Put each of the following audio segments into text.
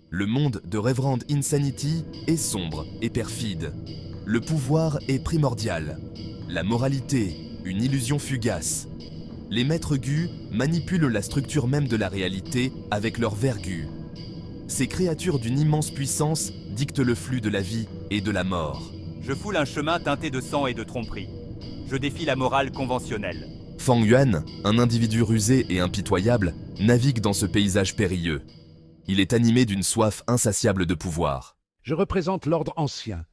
Le monde de Reverend Insanity est sombre et perfide. Le pouvoir est primordial. La moralité, une illusion fugace. Les maîtres Gu manipulent la structure même de la réalité avec leur vergu. Ces créatures d'une immense puissance dictent le flux de la vie et de la mort. Je foule un chemin teinté de sang et de tromperie. Je défie la morale conventionnelle. Fang Yuan, un individu rusé et impitoyable, navigue dans ce paysage périlleux. Il est animé d'une soif insatiable de pouvoir. Je représente l'ordre ancien.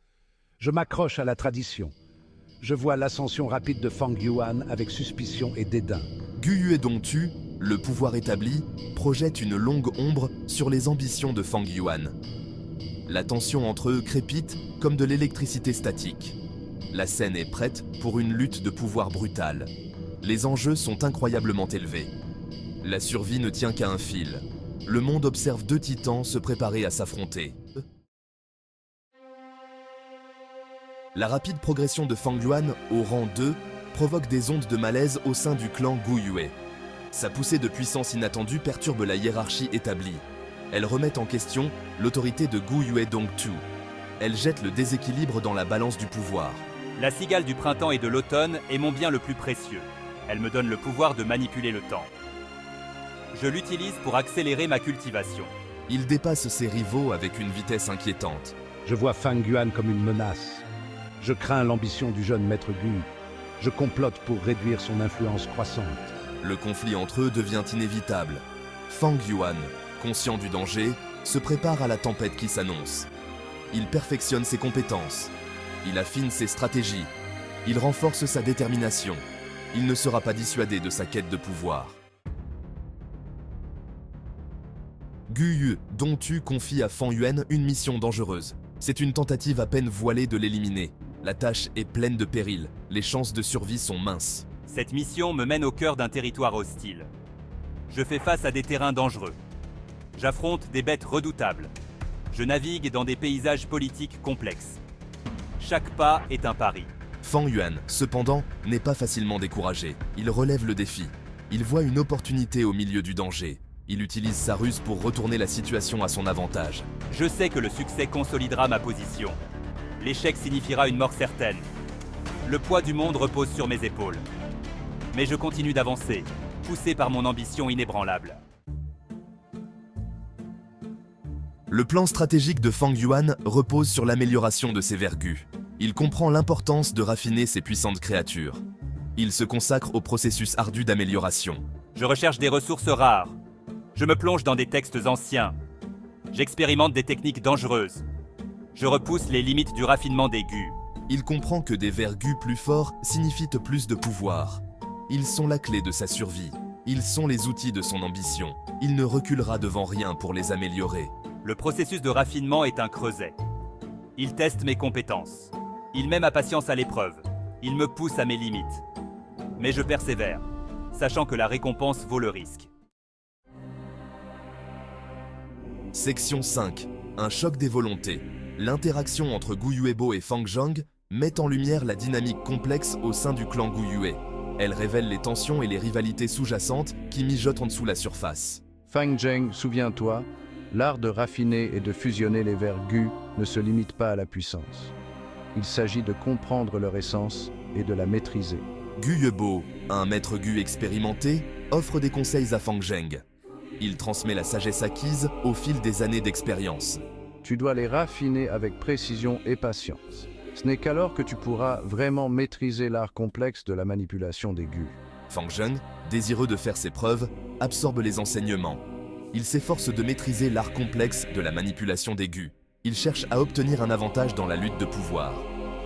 Je m'accroche à la tradition. Je vois l'ascension rapide de Fang Yuan avec suspicion et dédain. Gu Yuedongtu, le pouvoir établi, projette une longue ombre sur les ambitions de Fang Yuan. La tension entre eux crépite comme de l'électricité statique. La scène est prête pour une lutte de pouvoir brutale. Les enjeux sont incroyablement élevés. La survie ne tient qu'à un fil. Le monde observe deux titans se préparer à s'affronter. La rapide progression de Fang Yuan au rang 2 provoque des ondes de malaise au sein du clan Gu Yue. Sa poussée de puissance inattendue perturbe la hiérarchie établie. Elle remet en question l'autorité de Gu Yuedongtu. Elle jette le déséquilibre dans la balance du pouvoir. La cigale du printemps et de l'automne est mon bien le plus précieux. Elle me donne le pouvoir de manipuler le temps. Je l'utilise pour accélérer ma cultivation. Il dépasse ses rivaux avec une vitesse inquiétante. Je vois Fang Yuan comme une menace. Je crains l'ambition du jeune maître Gu. Je complote pour réduire son influence croissante. Le conflit entre eux devient inévitable. Fang Yuan, conscient du danger, se prépare à la tempête qui s'annonce. Il perfectionne ses compétences. Il affine ses stratégies. Il renforce sa détermination. Il ne sera pas dissuadé de sa quête de pouvoir. Gu Yuedongtu confie à Fang Yuan une mission dangereuse. C'est une tentative à peine voilée de l'éliminer. La tâche est pleine de périls. Les chances de survie sont minces. Cette mission me mène au cœur d'un territoire hostile. Je fais face à des terrains dangereux. J'affronte des bêtes redoutables. Je navigue dans des paysages politiques complexes. Chaque pas est un pari. Fang Yuan, cependant, n'est pas facilement découragé. Il relève le défi. Il voit une opportunité au milieu du danger. Il utilise sa ruse pour retourner la situation à son avantage. Je sais que le succès consolidera ma position. L'échec signifiera une mort certaine. Le poids du monde repose sur mes épaules. Mais je continue d'avancer, poussé par mon ambition inébranlable. Le plan stratégique de Fang Yuan repose sur l'amélioration de ses vergus. Il comprend l'importance de raffiner ses puissantes créatures. Il se consacre au processus ardu d'amélioration. Je recherche des ressources rares. Je me plonge dans des textes anciens. J'expérimente des techniques dangereuses. Je repousse les limites du raffinement des Gu. Il comprend que des vergus plus forts signifient plus de pouvoir. Ils sont la clé de sa survie. Ils sont les outils de son ambition. Il ne reculera devant rien pour les améliorer. Le processus de raffinement est un creuset. Il teste mes compétences. Il met ma patience à l'épreuve. Il me pousse à mes limites. Mais je persévère, sachant que la récompense vaut le risque. Section 5. Un choc des volontés. L'interaction entre Gu Yuebo et Fang Zhang met en lumière la dynamique complexe au sein du clan Gu Yue. Elle révèle les tensions et les rivalités sous-jacentes qui mijotent en dessous la surface. Fang Zheng, souviens-toi, l'art de raffiner et de fusionner les vers Gu ne se limite pas à la puissance. Il s'agit de comprendre leur essence et de la maîtriser. Gu Yuebo, un maître Gu expérimenté, offre des conseils à Fang Zheng. Il transmet la sagesse acquise au fil des années d'expérience. Tu dois les raffiner avec précision et patience. Ce n'est qu'alors que tu pourras vraiment maîtriser l'art complexe de la manipulation des Gu. Fang Zheng, désireux de faire ses preuves, absorbe les enseignements. Il s'efforce de maîtriser l'art complexe de la manipulation des Gu. Il cherche à obtenir un avantage dans la lutte de pouvoir.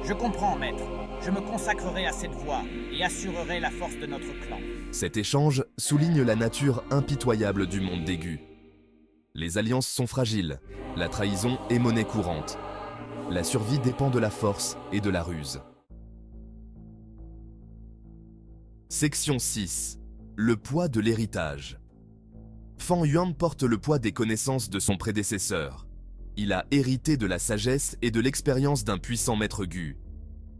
Je comprends, maître. Je me consacrerai à cette voie et assurerai la force de notre clan. Cet échange souligne la nature impitoyable du monde des Gu. Les alliances sont fragiles, la trahison est monnaie courante. La survie dépend de la force et de la ruse. Section 6. Le poids de l'héritage. Fang Yuan porte le poids des connaissances de son prédécesseur. Il a hérité de la sagesse et de l'expérience d'un puissant maître Gu.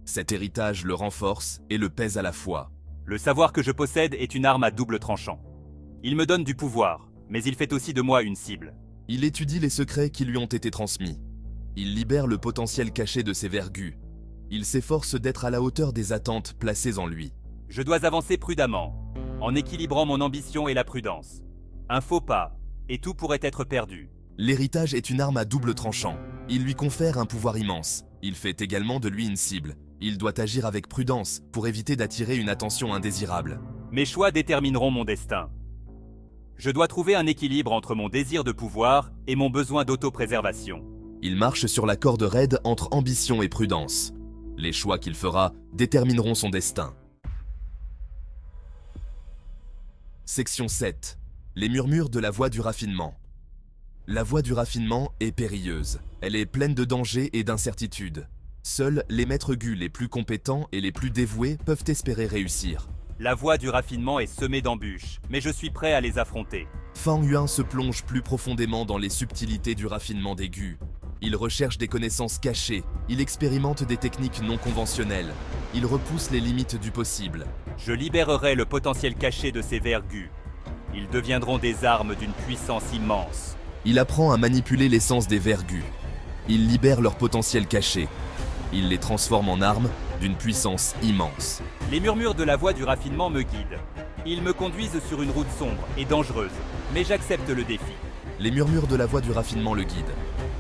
Cet héritage le renforce et le pèse à la fois. Le savoir que je possède est une arme à double tranchant. Il me donne du pouvoir, mais il fait aussi de moi une cible. Il étudie les secrets qui lui ont été transmis. Il libère le potentiel caché de ses vergus. Il s'efforce d'être à la hauteur des attentes placées en lui. Je dois avancer prudemment, en équilibrant mon ambition et la prudence. Un faux pas, et tout pourrait être perdu. L'héritage est une arme à double tranchant. Il lui confère un pouvoir immense. Il fait également de lui une cible. Il doit agir avec prudence pour éviter d'attirer une attention indésirable. Mes choix détermineront mon destin. Je dois trouver un équilibre entre mon désir de pouvoir et mon besoin d'autopréservation. Il marche sur la corde raide entre ambition et prudence. Les choix qu'il fera détermineront son destin. Section 7. Les murmures de la voie du raffinement. La voie du raffinement est périlleuse. Elle est pleine de dangers et d'incertitudes. Seuls les maîtres gu les plus compétents et les plus dévoués peuvent espérer réussir. La voie du raffinement est semée d'embûches, mais je suis prêt à les affronter. Fang Yuan se plonge plus profondément dans les subtilités du raffinement des gu. Il recherche des connaissances cachées, il expérimente des techniques non conventionnelles, il repousse les limites du possible. Je libérerai le potentiel caché de ces vers gu. Ils deviendront des armes d'une puissance immense. Il apprend à manipuler l'essence des vergus. Il libère leur potentiel caché. Il les transforme en armes d'une puissance immense. Les murmures de la voie du raffinement me guident. Ils me conduisent sur une route sombre et dangereuse, mais j'accepte le défi. Les murmures de la voie du raffinement le guident.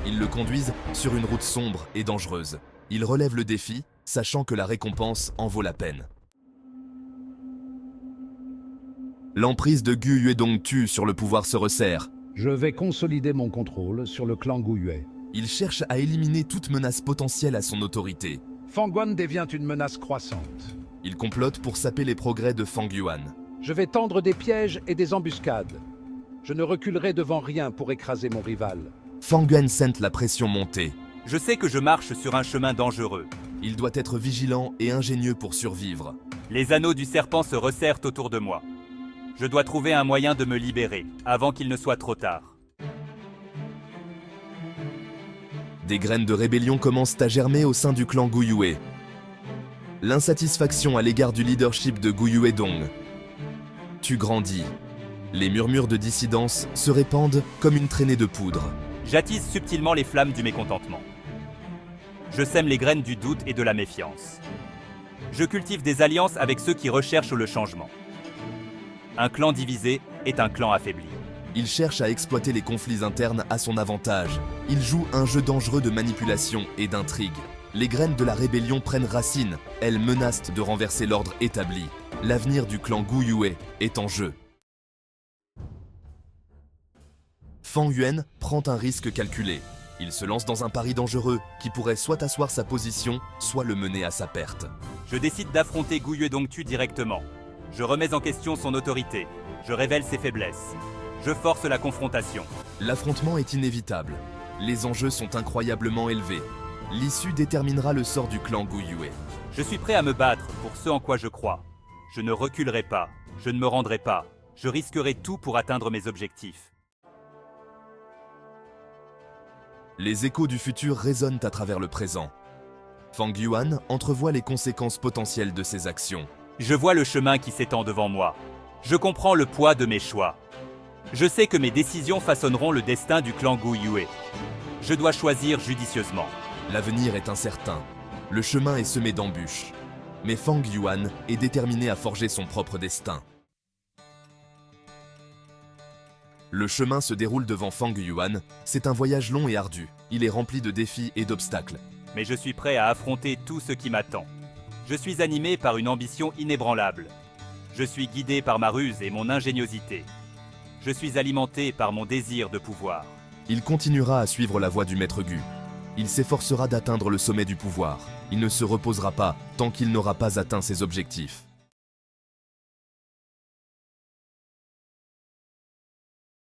Ils le conduisent sur une route sombre et dangereuse. Il relève le défi, sachant que la récompense en vaut la peine. L'emprise de Gu Yuedongtu sur le pouvoir se resserre. Je vais consolider mon contrôle sur le clan Guyue. Il cherche à éliminer toute menace potentielle à son autorité. Fang Yuan devient une menace croissante. Il complote pour saper les progrès de Fang Yuan. Je vais tendre des pièges et des embuscades. Je ne reculerai devant rien pour écraser mon rival. Fang Yuan sent la pression monter. Je sais que je marche sur un chemin dangereux. Il doit être vigilant et ingénieux pour survivre. Les anneaux du serpent se resserrent autour de moi. Je dois trouver un moyen de me libérer, avant qu'il ne soit trop tard. Des graines de rébellion commencent à germer au sein du clan Guyue. L'insatisfaction à l'égard du leadership de Gu Yuedong. Tu grandis. Les murmures de dissidence se répandent comme une traînée de poudre. J'attise subtilement les flammes du mécontentement. Je sème les graines du doute et de la méfiance. Je cultive des alliances avec ceux qui recherchent le changement. Un clan divisé est un clan affaibli. Il cherche à exploiter les conflits internes à son avantage. Il joue un jeu dangereux de manipulation et d'intrigue. Les graines de la rébellion prennent racine. Elles menacent de renverser l'ordre établi. L'avenir du clan Guyue est en jeu. Fang Yuan prend un risque calculé. Il se lance dans un pari dangereux qui pourrait soit asseoir sa position, soit le mener à sa perte. Je décide d'affronter Gu Yuedongtu directement. Je remets en question son autorité. Je révèle ses faiblesses. Je force la confrontation. L'affrontement est inévitable. Les enjeux sont incroyablement élevés. L'issue déterminera le sort du clan Guyue. Je suis prêt à me battre pour ce en quoi je crois. Je ne reculerai pas. Je ne me rendrai pas. Je risquerai tout pour atteindre mes objectifs. Les échos du futur résonnent à travers le présent. Fang Yuan entrevoit les conséquences potentielles de ses actions. Je vois le chemin qui s'étend devant moi. Je comprends le poids de mes choix. Je sais que mes décisions façonneront le destin du clan Guyue. Je dois choisir judicieusement. L'avenir est incertain. Le chemin est semé d'embûches. Mais Fang Yuan est déterminé à forger son propre destin. Le chemin se déroule devant Fang Yuan. C'est un voyage long et ardu. Il est rempli de défis et d'obstacles. Mais je suis prêt à affronter tout ce qui m'attend. Je suis animé par une ambition inébranlable. Je suis guidé par ma ruse et mon ingéniosité. Je suis alimenté par mon désir de pouvoir. Il continuera à suivre la voie du maître Gu. Il s'efforcera d'atteindre le sommet du pouvoir. Il ne se reposera pas tant qu'il n'aura pas atteint ses objectifs.